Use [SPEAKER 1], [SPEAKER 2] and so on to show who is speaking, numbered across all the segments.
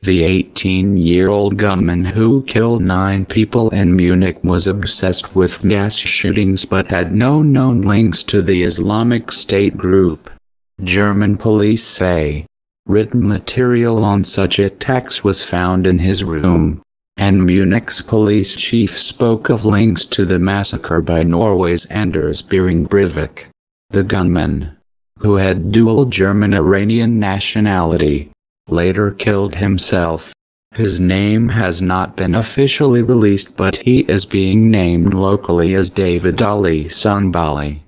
[SPEAKER 1] The 18-year-old gunman who killed 9 people in Munich was obsessed with gas shootings but had no known links to the Islamic State group. German police say. Written material on such attacks was found in his room, and Munich's police chief spoke of links to the massacre by Norway's Anders Behring Breivik. The gunman, who had dual German-Iranian nationality, later killed himself. His name has not been officially released, but he is being named locally as David Ali Sunbali.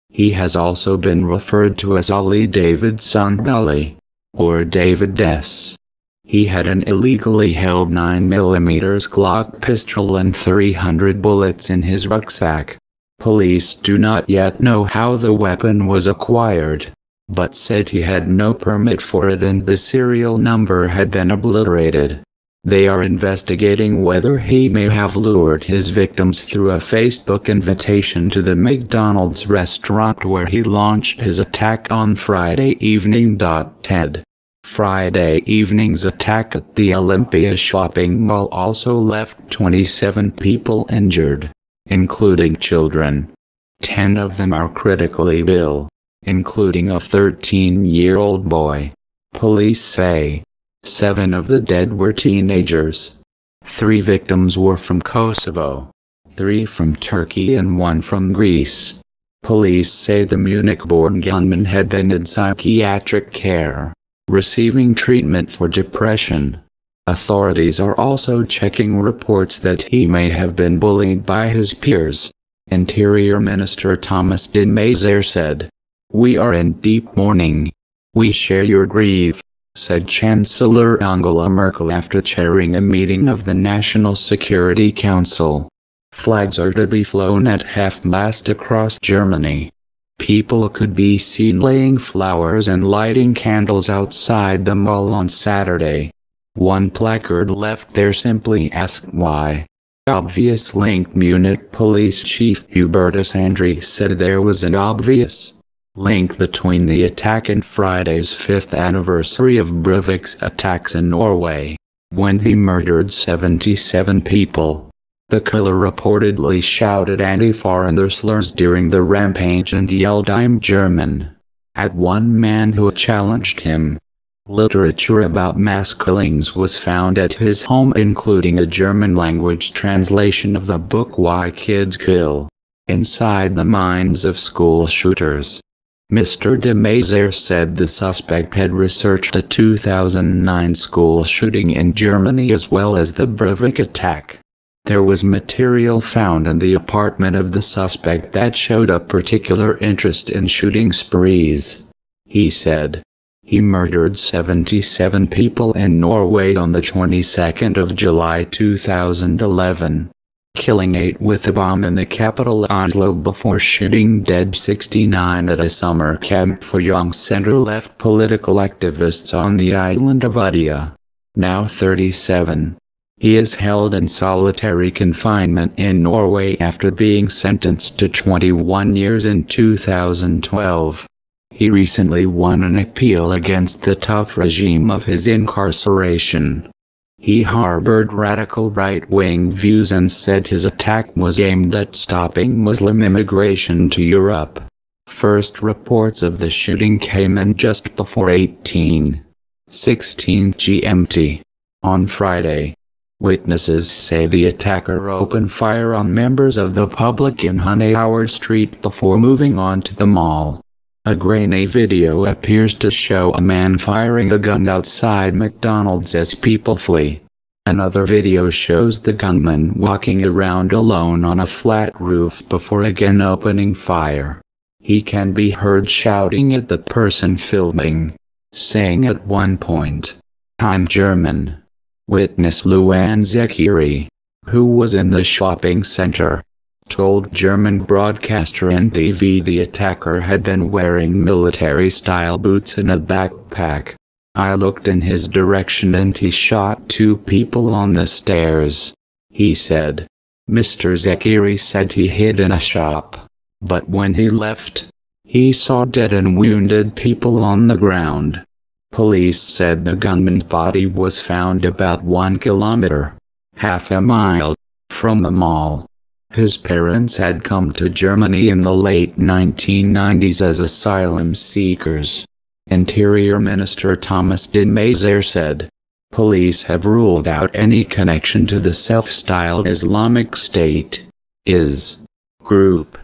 [SPEAKER 1] He has also been referred to as Ali David Sunbali, or David S. He had an illegally held 9mm Glock pistol and 300 bullets in his rucksack. Police do not yet know how the weapon was acquired, but said he had no permit for it and the serial number had been obliterated. They are investigating whether he may have lured his victims through a Facebook invitation to the McDonald's restaurant where he launched his attack on Friday evening. TED. Friday evening's attack at the Olympia shopping mall also left 27 people injured, including children. 10 of them are critically ill, including a 13-year-old boy. Police say 7 of the dead were teenagers. 3 victims were from Kosovo, 3 from Turkey and 1 from Greece. Police say the Munich-born gunman had been in psychiatric care, receiving treatment for depression. Authorities are also checking reports that he may have been bullied by his peers. Interior Minister Thomas de Maizière said, "We are in deep mourning. We share your grief," said Chancellor Angela Merkel after chairing a meeting of the National Security Council. Flags are to be flown at half-mast across Germany. People could be seen laying flowers and lighting candles outside the mall on Saturday. One placard left there simply asked why. Obvious link. Munich Police Chief Hubertus André said there was an obvious link between the attack and Friday's 5th anniversary of Breivik's attacks in Norway, when he murdered 77 people. The killer reportedly shouted anti-foreigner slurs during the rampage and yelled "I'm German" at one man who challenged him. Literature about mass killings was found at his home, including a German-language translation of the book Why Kids Kill: Inside the Minds of School Shooters. Mr. de Maizière said the suspect had researched a 2009 school shooting in Germany as well as the Breivik attack. There was material found in the apartment of the suspect that showed a particular interest in shooting sprees. He said he murdered 77 people in Norway on the 22nd of July 2011. Killing 8 with a bomb in the capital Oslo before shooting dead 69 at a summer camp for young center-left political activists on the island of Utøya. Now 37. He is held in solitary confinement in Norway after being sentenced to 21 years in 2012. He recently won an appeal against the tough regime of his incarceration. He harbored radical right-wing views and said his attack was aimed at stopping Muslim immigration to Europe. First reports of the shooting came in just before 18:16 GMT on Friday. Witnesses say the attacker opened fire on members of the public in Honey Howard Street before moving on to the mall. A grainy video appears to show a man firing a gun outside McDonald's as people flee. Another video shows the gunman walking around alone on a flat roof before again opening fire. He can be heard shouting at the person filming, saying at one point, "I'm German." Witness Luan Zekiri, who was in the shopping center, told German broadcaster NTV the attacker had been wearing military-style boots and a backpack. "I looked in his direction and he shot 2 people on the stairs," he said. Mr. Zekiri said he hid in a shop, but when he left, he saw dead and wounded people on the ground. Police said the gunman's body was found about 1 kilometer, half a mile, from the mall. His parents had come to Germany in the late 1990s as asylum seekers. Interior Minister Thomas de Maizière said, "Police have ruled out any connection to the self-styled Islamic State (IS) group."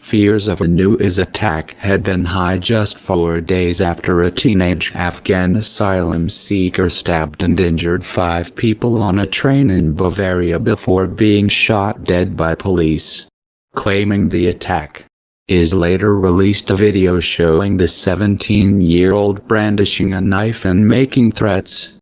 [SPEAKER 1] Fears of a new IS attack had been high just 4 days after a teenage Afghan asylum seeker stabbed and injured 5 people on a train in Bavaria before being shot dead by police. Claiming the attack, IS later released a video showing the 17-year-old brandishing a knife and making threats.